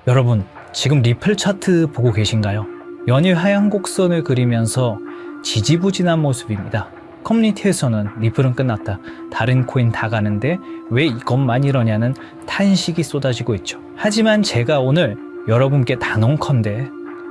여러분, 지금 리플 차트 보고 계신가요? 연일 하향 곡선을 그리면서 지지부진한 모습입니다. 커뮤니티에서는 리플은 끝났다, 다른 코인 다 가는데 왜 이것만 이러냐는 탄식이 쏟아지고 있죠. 하지만 제가 오늘 여러분께 단언컨대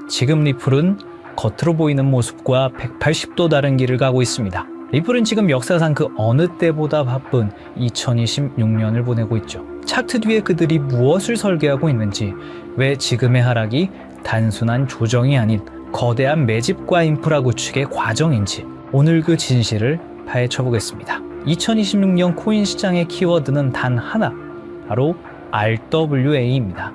지금 리플은 겉으로 보이는 모습과 180도 다른 길을 가고 있습니다. 리플은 지금 역사상 그 어느 때보다 바쁜 2026년을 보내고 있죠. 차트 뒤에 그들이 무엇을 설계하고 있는지, 왜 지금의 하락이 단순한 조정이 아닌 거대한 매집과 인프라 구축의 과정인지 오늘 그 진실을 파헤쳐 보겠습니다. 2026년 코인 시장의 키워드는 단 하나, 바로 RWA입니다.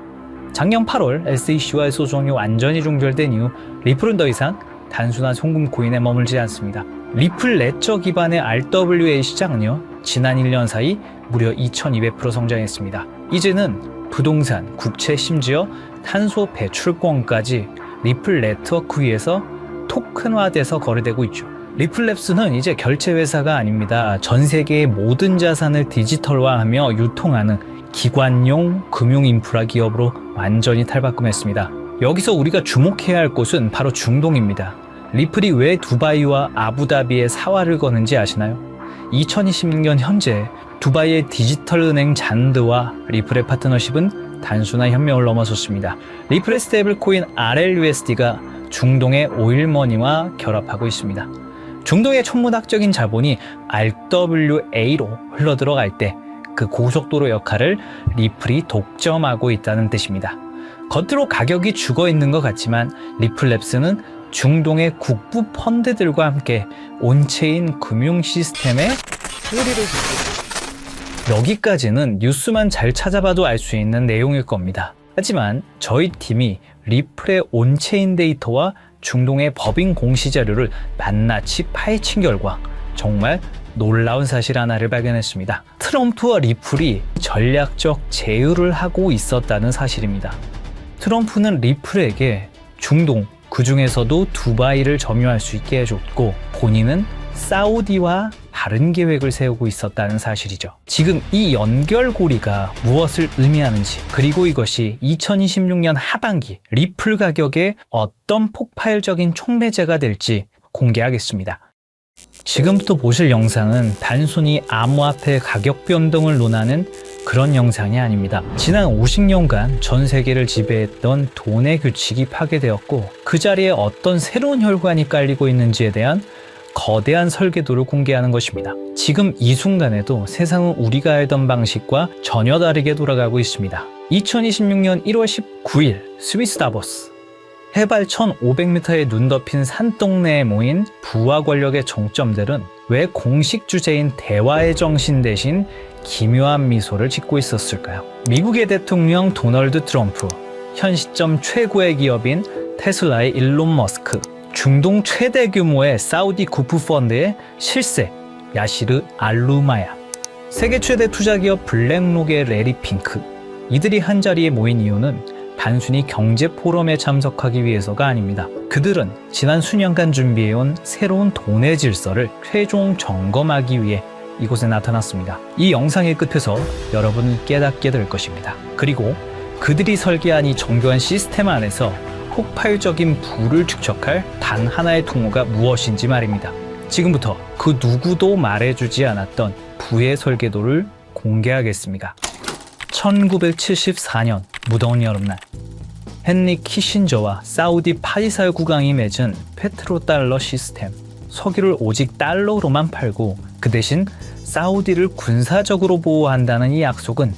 작년 8월 SEC와 소송이 완전히 종결된 이후 리플은 더 이상 단순한 송금 코인에 머물지 않습니다. 리플 레저 기반의 RWA 시장은요, 지난 1년 사이 무려 2200% 성장했습니다. 이제는 부동산, 국채, 심지어 탄소 배출권까지 리플 네트워크 위에서 토큰화돼서 거래되고 있죠. 리플랩스는 이제 결제 회사가 아닙니다. 전 세계의 모든 자산을 디지털화하며 유통하는 기관용 금융 인프라 기업으로 완전히 탈바꿈했습니다. 여기서 우리가 주목해야 할 곳은 바로 중동입니다. 리플이 왜 두바이와 아부다비에 사활을 거는지 아시나요? 2026년 현재 두바이의 디지털 은행 잔드와 리플의 파트너십은 단순한 협력을 넘어섰습니다. 리플의 스테이블 코인 RLUSD가 중동의 오일머니와 결합하고 있습니다. 중동의 천문학적인 자본이 RWA로 흘러들어갈 때 그 고속도로 역할을 리플이 독점하고 있다는 뜻입니다. 겉으로 가격이 죽어 있는 것 같지만 리플랩스는 중동의 국부 펀드들과 함께 온체인 금융 시스템에 뿌리를 줍니다. 여기까지는 뉴스만 잘 찾아봐도 알 수 있는 내용일 겁니다. 하지만 저희 팀이 리플의 온체인 데이터와 중동의 법인 공시 자료를 낱낱이 파헤친 결과 정말 놀라운 사실 하나를 발견했습니다. 트럼프와 리플이 전략적 제휴를 하고 있었다는 사실입니다. 트럼프는 리플에게 중동, 그 중에서도 두바이를 점유할 수 있게 해줬고 본인은 사우디와 다른 계획을 세우고 있었다는 사실이죠. 지금 이 연결고리가 무엇을 의미하는지, 그리고 이것이 2026년 하반기 리플 가격에 어떤 폭발적인 촉매제가 될지 공개하겠습니다. 지금부터 보실 영상은 단순히 암호화폐 가격 변동을 논하는 그런 영상이 아닙니다. 지난 50년간 전 세계를 지배했던 돈의 규칙이 파괴되었고 그 자리에 어떤 새로운 혈관이 깔리고 있는지에 대한 거대한 설계도를 공개하는 것입니다. 지금 이 순간에도 세상은 우리가 알던 방식과 전혀 다르게 돌아가고 있습니다. 2026년 1월 19일 스위스 다보스, 해발 1500m에 눈 덮인 산동네에 모인 부와 권력의 정점들은 왜 공식 주제인 대화의 정신 대신 기묘한 미소를 짓고 있었을까요? 미국의 대통령 도널드 트럼프, 현 시점 최고의 기업인 테슬라의 일론 머스크, 중동 최대 규모의 사우디 국부 펀드의 실세 야시르 알루마야, 세계 최대 투자기업 블랙록의 레리 핑크, 이들이 한자리에 모인 이유는 단순히 경제 포럼에 참석하기 위해서가 아닙니다. 그들은 지난 수년간 준비해온 새로운 돈의 질서를 최종 점검하기 위해 이곳에 나타났습니다. 이 영상의 끝에서 여러분은 깨닫게 될 것입니다. 그리고 그들이 설계한 이 정교한 시스템 안에서 폭발적인 부를 축적할 단 하나의 통로가 무엇인지 말입니다. 지금부터 그 누구도 말해주지 않았던 부의 설계도를 공개하겠습니다. 1974년 무더운 여름날, 헨리 키신저와 사우디 파이살 국왕이 맺은 페트로달러 시스템, 석유를 오직 달러로만 팔고 그 대신 사우디를 군사적으로 보호한다는 이 약속은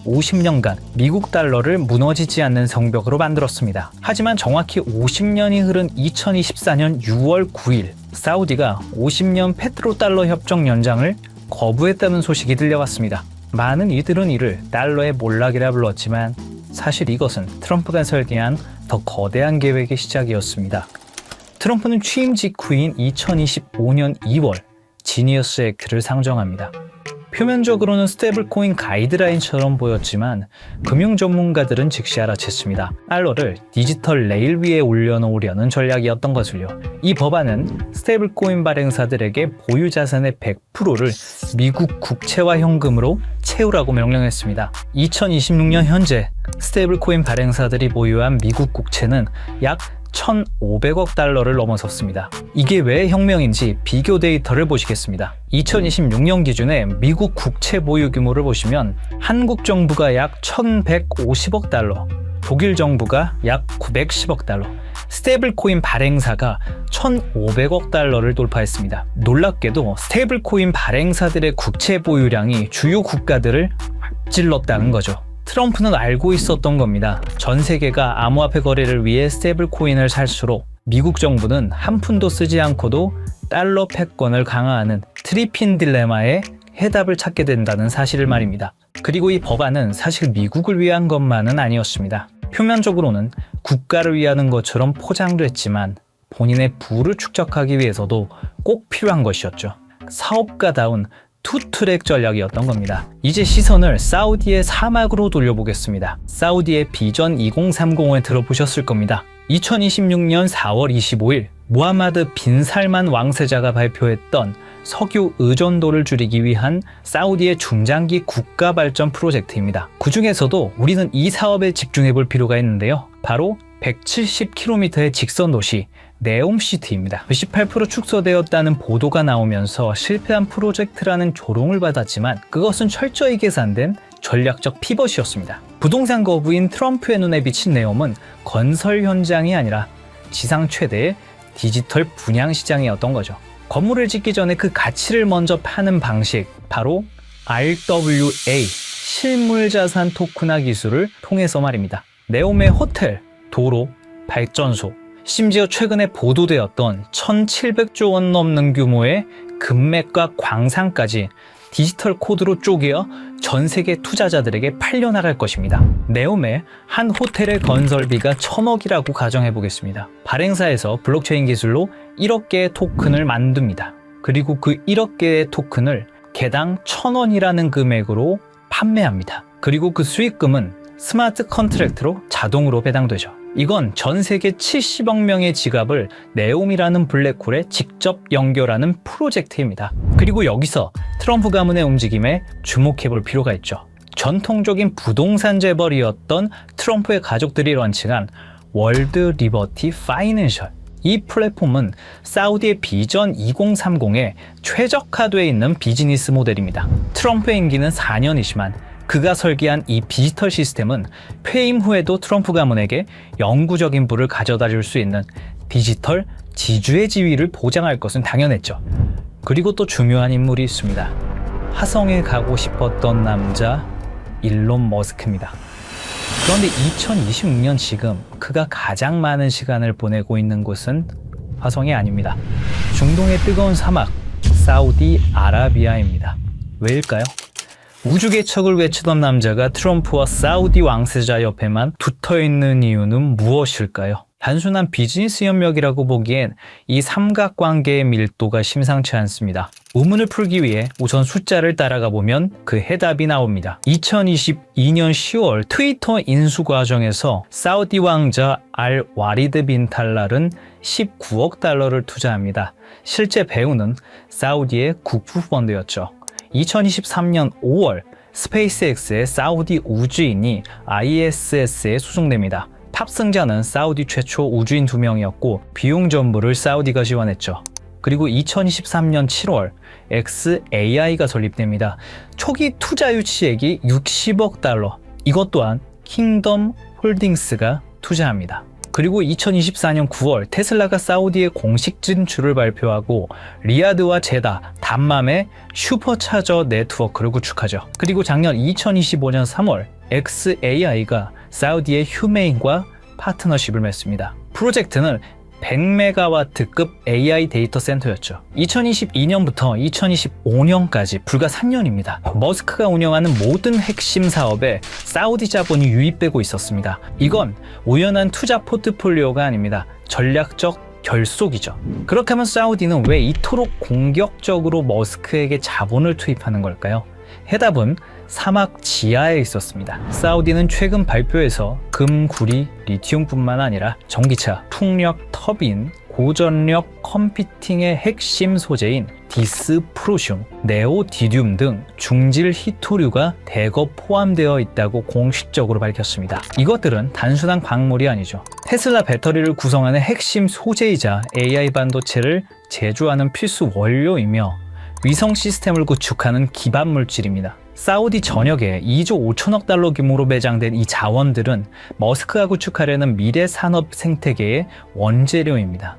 50년간 미국 달러를 무너지지 않는 성벽으로 만들었습니다. 하지만 정확히 50년이 흐른 2024년 6월 9일 사우디가 50년 페트로달러 협정 연장을 거부했다는 소식이 들려왔습니다. 많은 이들은 이를 달러의 몰락이라 불렀지만 사실 이것은 트럼프가 설계한 더 거대한 계획의 시작이었습니다. 트럼프는 취임 직후인 2025년 2월 지니어스 액트를 상정합니다. 표면적으로는 스테이블 코인 가이드라인처럼 보였지만 금융 전문가들은 즉시 알아챘습니다. 달러를 디지털 레일 위에 올려놓으려는 전략이었던 것을요. 이 법안은 스테이블 코인 발행사들에게 보유 자산의 100%를 미국 국채와 현금으로 채우라고 명령했습니다. 2026년 현재 스테이블 코인 발행사들이 보유한 미국 국채는 약 1,500억 달러를 넘어섰습니다. 이게 왜 혁명인지 비교 데이터를 보시겠습니다. 2026년 기준의 미국 국채 보유 규모를 보시면 한국 정부가 약 1,150억 달러, 독일 정부가 약 910억 달러, 스테이블 코인 발행사가 1,500억 달러를 돌파했습니다. 놀랍게도 스테이블 코인 발행사들의 국채 보유량이 주요 국가들을 앞질렀다는 거죠. 트럼프는 알고 있었던 겁니다. 전 세계가 암호화폐 거래를 위해 스테이블 코인을 살수록 미국 정부는 한 푼도 쓰지 않고도 달러 패권을 강화하는 트리핀 딜레마에 해답을 찾게 된다는 사실을 말입니다. 그리고 이 법안은 사실 미국을 위한 것만은 아니었습니다. 표면적으로는 국가를 위하는 것처럼 포장됐지만 본인의 부를 축적하기 위해서도 꼭 필요한 것이었죠. 사업가다운 투트랙 전략이었던 겁니다. 이제 시선을 사우디의 사막으로 돌려보겠습니다. 사우디의 비전 2030을 들어보셨을 겁니다. 2026년 4월 25일 무하마드 빈 살만 왕세자가 발표했던 석유 의존도를 줄이기 위한 사우디의 중장기 국가 발전 프로젝트입니다. 그 중에서도 우리는 이 사업에 집중해 볼 필요가 있는데요. 바로 170km의 직선 도시 네옴시티입니다. 18% 축소되었다는 보도가 나오면서 실패한 프로젝트라는 조롱을 받았지만 그것은 철저히 계산된 전략적 피벗이었습니다. 부동산 거부인 트럼프의 눈에 비친 네옴은 건설 현장이 아니라 지상 최대의 디지털 분양 시장이었던 거죠. 건물을 짓기 전에 그 가치를 먼저 파는 방식, 바로 RWA, 실물자산 토큰화 기술을 통해서 말입니다. 네옴의 호텔, 도로, 발전소, 심지어 최근에 보도되었던 1,700조 원 넘는 규모의 금맥과 광산까지 디지털 코드로 쪼개어 전 세계 투자자들에게 팔려나갈 것입니다. 네옴의 한 호텔의 건설비가 1,000억이라고 가정해 보겠습니다. 발행사에서 블록체인 기술로 1억 개의 토큰을 만듭니다. 그리고 그 1억 개의 토큰을 개당 1,000원이라는 금액으로 판매합니다. 그리고 그 수익금은 스마트 컨트랙트로 자동으로 배당되죠. 이건 전 세계 70억 명의 지갑을 네옴이라는 블랙홀에 직접 연결하는 프로젝트입니다. 그리고 여기서 트럼프 가문의 움직임에 주목해 볼 필요가 있죠. 전통적인 부동산 재벌이었던 트럼프의 가족들이 런칭한 월드 리버티 파이낸셜. 이 플랫폼은 사우디의 비전 2030에 최적화되어 있는 비즈니스 모델입니다. 트럼프의 임기는 4년이지만 그가 설계한 이 디지털 시스템은 퇴임 후에도 트럼프 가문에게 영구적인 부를 가져다 줄 수 있는 디지털 지주의 지위를 보장할 것은 당연했죠. 그리고 또 중요한 인물이 있습니다. 화성에 가고 싶었던 남자 일론 머스크입니다. 그런데 2026년 지금 그가 가장 많은 시간을 보내고 있는 곳은 화성이 아닙니다. 중동의 뜨거운 사막 사우디아라비아입니다. 왜일까요? 우주 개척을 외치던 남자가 트럼프와 사우디 왕세자 옆에만 붙어있는 이유는 무엇일까요? 단순한 비즈니스 협력이라고 보기엔 이 삼각관계의 밀도가 심상치 않습니다. 의문을 풀기 위해 우선 숫자를 따라가 보면 그 해답이 나옵니다. 2022년 10월 트위터 인수 과정에서 사우디 왕자 알 와리드 빈 탈랄은 19억 달러를 투자합니다. 실제 배우는 사우디의 국부 펀드였죠. 2023년 5월 스페이스X의 사우디 우주인이 ISS에 수송됩니다. 탑승자는 사우디 최초 우주인 2명이었고 비용 전부를 사우디가 지원했죠. 그리고 2023년 7월 xAI가 설립됩니다. 초기 투자 유치액이 60억 달러. 이것 또한 킹덤 홀딩스가 투자합니다. 그리고 2024년 9월 테슬라가 사우디의 공식 진출을 발표하고 리야드와 제다, 담맘의 슈퍼차저 네트워크를 구축하죠. 그리고 작년 2025년 3월 xAI가 사우디의 휴메인과 파트너십을 맺습니다. 프로젝트는 100메가와트급 AI 데이터 센터였죠. 2022년부터 2025년까지 불과 3년입니다. 머스크가 운영하는 모든 핵심 사업에 사우디 자본이 유입되고 있었습니다. 이건 우연한 투자 포트폴리오가 아닙니다. 전략적 결속이죠. 그렇다면 사우디는 왜 이토록 공격적으로 머스크에게 자본을 투입하는 걸까요? 해답은 사막 지하에 있었습니다. 사우디는 최근 발표에서 금, 구리, 리튬뿐만 아니라 전기차, 풍력 터빈, 고전력 컴퓨팅의 핵심 소재인 디스프로슘, 네오디듐 등 중질 희토류가 대거 포함되어 있다고 공식적으로 밝혔습니다. 이것들은 단순한 광물이 아니죠. 테슬라 배터리를 구성하는 핵심 소재이자 AI 반도체를 제조하는 필수 원료이며 위성 시스템을 구축하는 기반 물질입니다. 사우디 전역에 2조 5천억 달러 규모로 매장된 이 자원들은 머스크가 구축하려는 미래 산업 생태계의 원재료입니다.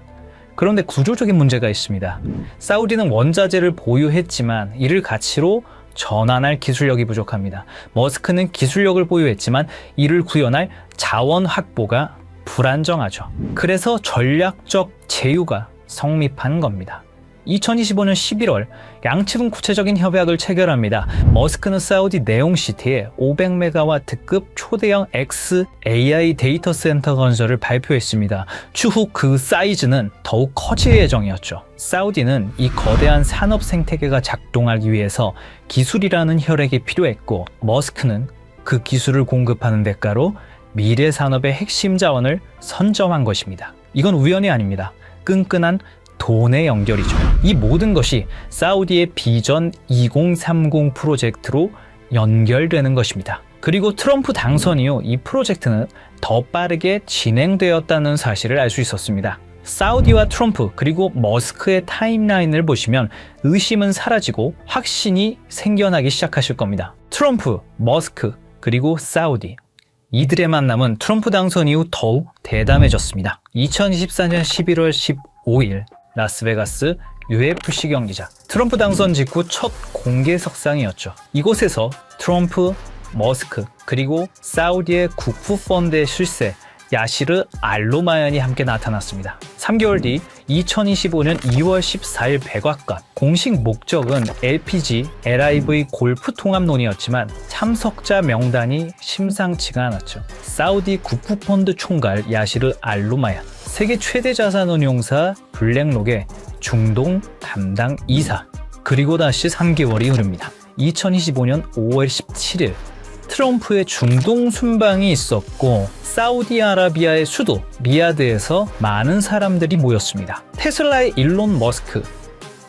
그런데 구조적인 문제가 있습니다. 사우디는 원자재를 보유했지만 이를 가치로 전환할 기술력이 부족합니다. 머스크는 기술력을 보유했지만 이를 구현할 자원 확보가 불안정하죠. 그래서 전략적 제휴가 성립한 겁니다. 2025년 11월 양측은 구체적인 협약을 체결합니다. 머스크는 사우디 네옴시티에 500메가와트급 초대형 XAI 데이터 센터 건설을 발표했습니다. 추후 그 사이즈는 더욱 커질 예정이었죠. 사우디는 이 거대한 산업 생태계가 작동하기 위해서 기술이라는 혈액이 필요했고 머스크는 그 기술을 공급하는 대가로 미래 산업의 핵심 자원을 선점한 것입니다. 이건 우연이 아닙니다. 끈끈한 돈의 연결이죠. 이 모든 것이 사우디의 비전 2030 프로젝트로 연결되는 것입니다. 그리고 트럼프 당선 이후 이 프로젝트는 더 빠르게 진행되었다는 사실을 알 수 있었습니다. 사우디와 트럼프 그리고 머스크의 타임라인을 보시면 의심은 사라지고 확신이 생겨나기 시작하실 겁니다. 트럼프, 머스크, 그리고 사우디. 이들의 만남은 트럼프 당선 이후 더욱 대담해졌습니다. 2024년 11월 15일 라스베가스 UFC 경기장. 트럼프 당선 직후 첫 공개 석상이었죠. 이곳에서 트럼프, 머스크, 그리고 사우디의 국부 펀드의 실세 야시르 알로마얀이 함께 나타났습니다. 3개월 뒤 2025년 2월 14일 백악관. 공식 목적은 LPG, LIV 골프 통합론이었지만 참석자 명단이 심상치가 않았죠. 사우디 국부 펀드 총괄 야시르 알로마얀, 세계 최대 자산운용사 블랙록의 중동 담당 이사, 그리고 다시 3개월이 흐릅니다. 2025년 5월 17일 트럼프의 중동 순방이 있었고 사우디아라비아의 수도 리야드에서 많은 사람들이 모였습니다. 테슬라의 일론 머스크,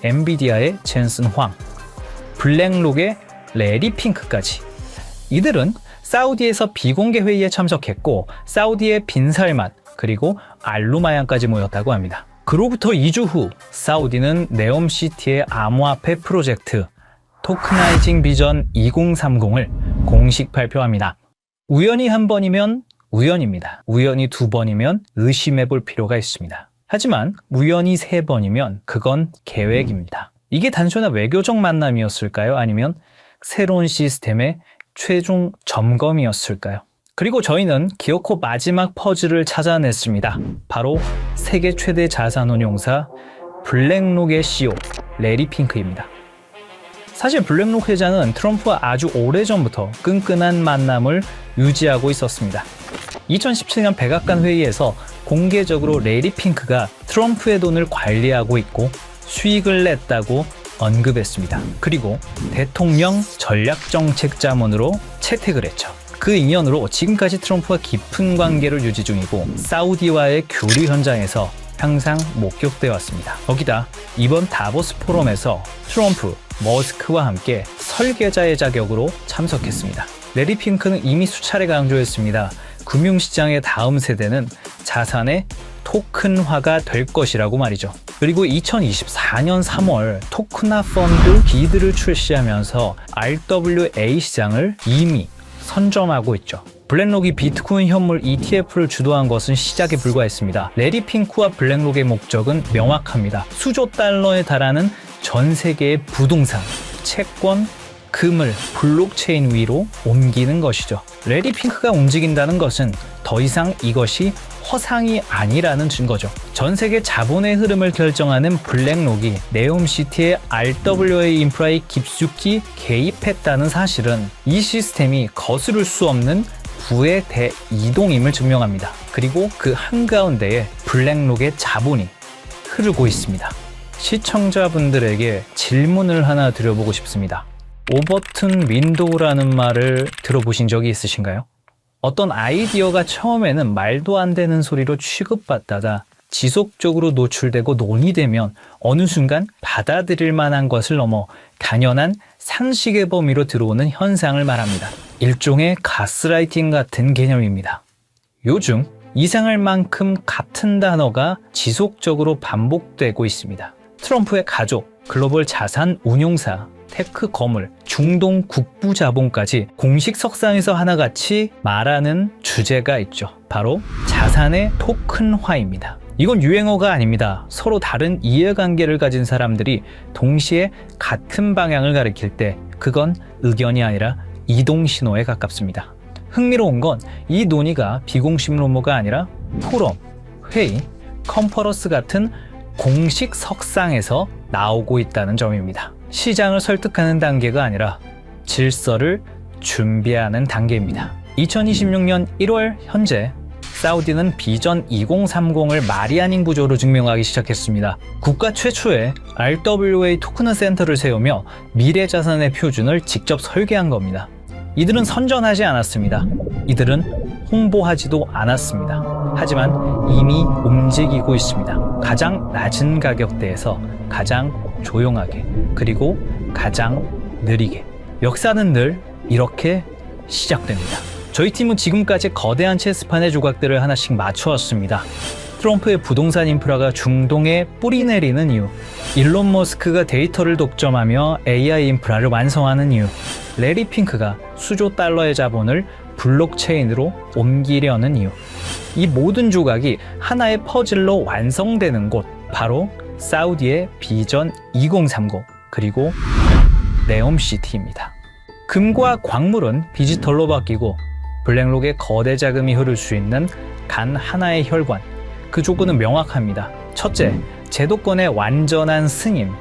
엔비디아의 젠슨 황, 블랙록의 레리 핑크까지. 이들은 사우디에서 비공개 회의에 참석했고 사우디의 빈살만 그리고 알루마얀까지 모였다고 합니다. 그로부터 2주 후 사우디는 네옴시티의 암호화폐 프로젝트 토크나이징 비전 2030을 공식 발표합니다. 우연히 한 번이면 우연입니다. 우연히 두 번이면 의심해 볼 필요가 있습니다. 하지만 우연히 세 번이면 그건 계획입니다. 이게 단순한 외교적 만남이었을까요? 아니면 새로운 시스템의 최종 점검이었을까요? 그리고 저희는 기어코 마지막 퍼즐을 찾아냈습니다. 바로 세계 최대 자산운용사 블랙록의 CEO 레리 핑크입니다. 사실 블랙록 회장은 트럼프와 아주 오래전부터 끈끈한 만남을 유지하고 있었습니다. 2017년 백악관 회의에서 공개적으로 레리 핑크가 트럼프의 돈을 관리하고 있고 수익을 냈다고 언급했습니다. 그리고 대통령 전략정책자문으로 채택을 했죠. 그 인연으로 지금까지 트럼프와 깊은 관계를 유지 중이고 사우디와의 교류 현장에서 항상 목격되어 왔습니다. 거기다 이번 다보스 포럼에서 트럼프, 머스크와 함께 설계자의 자격으로 참석했습니다. 레리 핑크는 이미 수차례 강조했습니다. 금융시장의 다음 세대는 자산의 토큰화가 될 것이라고 말이죠. 그리고 2024년 3월 토크나 펀드 비드를 출시하면서 RWA 시장을 이미 선점하고 있죠. 블랙록이 비트코인 현물 ETF를 주도한 것은 시작에 불과했습니다. 레리 핑크와 블랙록의 목적은 명확합니다. 수조 달러에 달하는 전 세계의 부동산, 채권, 금을 블록체인 위로 옮기는 것이죠. 레리 핑크가 움직인다는 것은 더 이상 이것이 허상이 아니라는 증거죠. 전 세계 자본의 흐름을 결정하는 블랙록이 네옴시티의 RWA 인프라에 깊숙이 개입했다는 사실은 이 시스템이 거스를 수 없는 부의 대이동임을 증명합니다. 그리고 그 한가운데에 블랙록의 자본이 흐르고 있습니다. 시청자분들에게 질문을 하나 드려보고 싶습니다. 오버튼 윈도우라는 말을 들어보신 적이 있으신가요? 어떤 아이디어가 처음에는 말도 안 되는 소리로 취급받다가 지속적으로 노출되고 논의되면 어느 순간 받아들일 만한 것을 넘어 당연한 상식의 범위로 들어오는 현상을 말합니다. 일종의 가스라이팅 같은 개념입니다. 요즘 이상할 만큼 같은 단어가 지속적으로 반복되고 있습니다. 트럼프의 가족, 글로벌 자산 운용사, 테크 거물, 중동 국부 자본까지 공식 석상에서 하나같이 말하는 주제가 있죠. 바로 자산의 토큰화입니다. 이건 유행어가 아닙니다. 서로 다른 이해관계를 가진 사람들이 동시에 같은 방향을 가리킬 때 그건 의견이 아니라 이동신호에 가깝습니다. 흥미로운 건 이 논의가 비공식 루머가 아니라 포럼, 회의, 컨퍼런스 같은 공식 석상에서 나오고 있다는 점입니다. 시장을 설득하는 단계가 아니라 질서를 준비하는 단계입니다. 2026년 1월 현재 사우디는 비전 2030을 말이 아닌 구조로 증명하기 시작했습니다. 국가 최초의 RWA 토큰 센터를 세우며 미래 자산의 표준을 직접 설계한 겁니다. 이들은 선전하지 않았습니다. 이들은 홍보하지도 않았습니다. 하지만 이미 움직이고 있습니다. 가장 낮은 가격대에서 가장 조용하게, 그리고 가장 느리게. 역사는 늘 이렇게 시작됩니다. 저희 팀은 지금까지 거대한 체스판의 조각들을 하나씩 맞추었습니다. 트럼프의 부동산 인프라가 중동에 뿌리 내리는 이유, 일론 머스크가 데이터를 독점하며 AI 인프라를 완성하는 이유, 레리 핑크가 수조 달러의 자본을 블록체인으로 옮기려는 이유. 이 모든 조각이 하나의 퍼즐로 완성되는 곳, 바로 사우디의 비전 2030, 그리고 네옴시티입니다. 금과 광물은 디지털로 바뀌고 블랙록에 거대 자금이 흐를 수 있는 단 하나의 혈관, 그 조건은 명확합니다. 첫째, 제도권의 완전한 승인.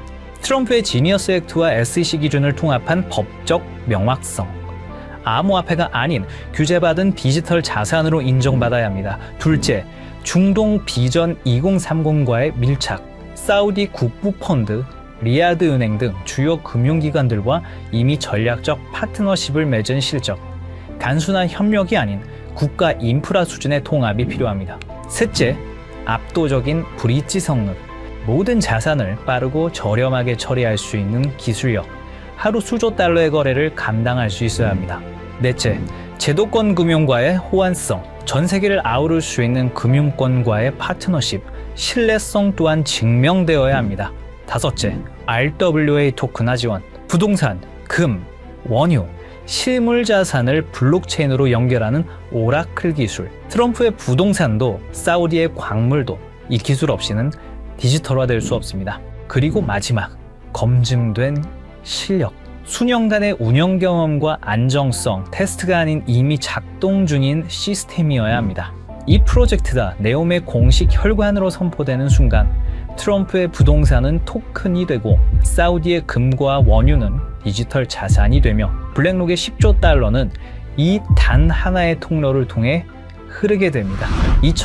트럼프의 지니어스 액트와 SEC 기준을 통합한 법적 명확성. 암호화폐가 아닌 규제받은 디지털 자산으로 인정받아야 합니다. 둘째, 중동 비전 2030과의 밀착. 사우디 국부펀드, 리야드 은행 등 주요 금융기관들과 이미 전략적 파트너십을 맺은 실적. 단순한 협력이 아닌 국가 인프라 수준의 통합이 필요합니다. 셋째, 압도적인 브릿지 성능. 모든 자산을 빠르고 저렴하게 처리할 수 있는 기술력. 하루 수조 달러의 거래를 감당할 수 있어야 합니다. 넷째, 제도권 금융과의 호환성. 전 세계를 아우를 수 있는 금융권과의 파트너십. 신뢰성 또한 증명되어야 합니다. 다섯째, RWA 토큰화 지원. 부동산, 금, 원유, 실물 자산을 블록체인으로 연결하는 오라클 기술. 트럼프의 부동산도 사우디의 광물도 이 기술 없이는 디지털화될 수 없습니다. 그리고 마지막, 검증된 실력. 수년간의 운영 경험과 안정성, 테스트가 아닌 이미 작동 중인 시스템이어야 합니다. 이 프로젝트가 네옴의 공식 혈관으로 선포되는 순간 트럼프의 부동산은 토큰이 되고 사우디의 금과 원유는 디지털 자산이 되며 블랙록의 10조 달러는 이 단 하나의 통로를 통해 흐르게 됩니다.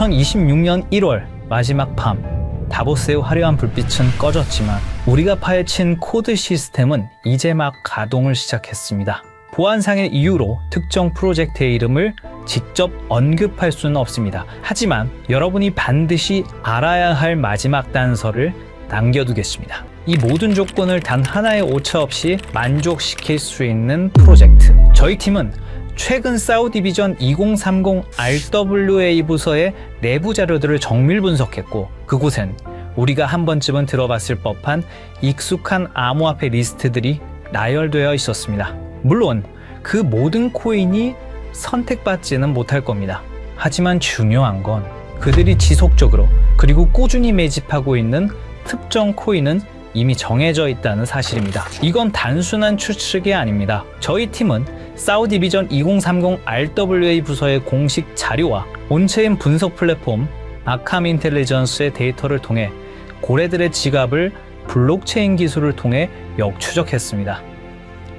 2026년 1월 마지막 밤, 다보스의 화려한 불빛은 꺼졌지만 우리가 파헤친 코드 시스템은 이제 막 가동을 시작했습니다. 보안상의 이유로 특정 프로젝트의 이름을 직접 언급할 수는 없습니다. 하지만 여러분이 반드시 알아야 할 마지막 단서를 남겨두겠습니다. 이 모든 조건을 단 하나의 오차 없이 만족시킬 수 있는 프로젝트. 저희 팀은 최근 사우디 비전 2030 RWA 부서의 내부 자료들을 정밀 분석했고 그곳엔 우리가 한 번쯤은 들어봤을 법한 익숙한 암호화폐 리스트들이 나열되어 있었습니다. 물론 그 모든 코인이 선택받지는 못할 겁니다. 하지만 중요한 건 그들이 지속적으로 그리고 꾸준히 매집하고 있는 특정 코인은 이미 정해져 있다는 사실입니다. 이건 단순한 추측이 아닙니다. 저희 팀은 사우디 비전 2030 RWA 부서의 공식 자료와 온체인 분석 플랫폼 아캄 인텔리전스의 데이터를 통해 고래들의 지갑을 블록체인 기술을 통해 역추적했습니다.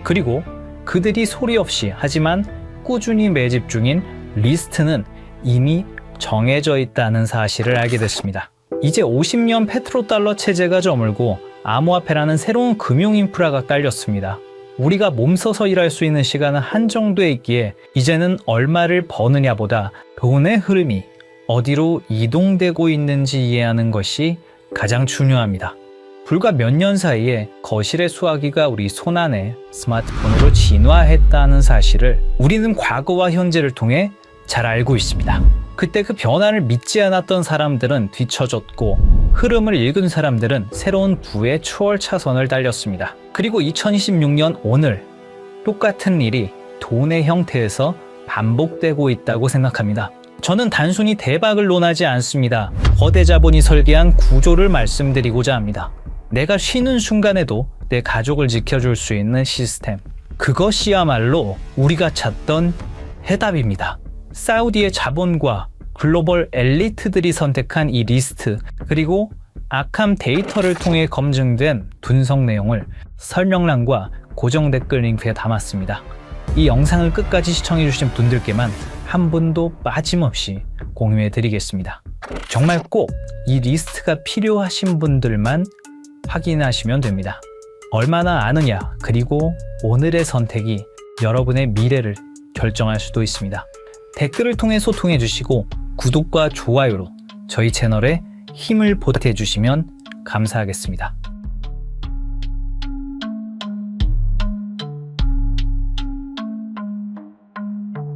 그리고 그들이 소리 없이 하지만 꾸준히 매집 중인 리스트는 이미 정해져 있다는 사실을 알게 됐습니다. 이제 50년 페트로달러 체제가 저물고 암호화폐라는 새로운 금융 인프라가 깔렸습니다. 우리가 몸서서 일할 수 있는 시간은 한정돼 있기에 이제는 얼마를 버느냐보다 돈의 흐름이 어디로 이동되고 있는지 이해하는 것이 가장 중요합니다. 불과 몇 년 사이에 거실의 수화기가 우리 손안에 스마트폰으로 진화했다는 사실을 우리는 과거와 현재를 통해 잘 알고 있습니다. 그때 그 변화를 믿지 않았던 사람들은 뒤처졌고 흐름을 읽은 사람들은 새로운 부의 추월 차선을 달렸습니다. 그리고 2026년 오늘 똑같은 일이 돈의 형태에서 반복되고 있다고 생각합니다. 저는 단순히 대박을 논하지 않습니다. 거대 자본이 설계한 구조를 말씀드리고자 합니다. 내가 쉬는 순간에도 내 가족을 지켜줄 수 있는 시스템. 그것이야말로 우리가 찾던 해답입니다. 사우디의 자본과 글로벌 엘리트들이 선택한 이 리스트, 그리고 악함 데이터를 통해 검증된 분석 내용을 설명란과 고정 댓글 링크에 담았습니다. 이 영상을 끝까지 시청해주신 분들께만 한 분도 빠짐없이 공유해 드리겠습니다. 정말 꼭 이 리스트가 필요하신 분들만 확인하시면 됩니다. 얼마나 아느냐, 그리고 오늘의 선택이 여러분의 미래를 결정할 수도 있습니다. 댓글을 통해 소통해 주시고 구독과 좋아요로 저희 채널에 힘을 보태주시면 감사하겠습니다.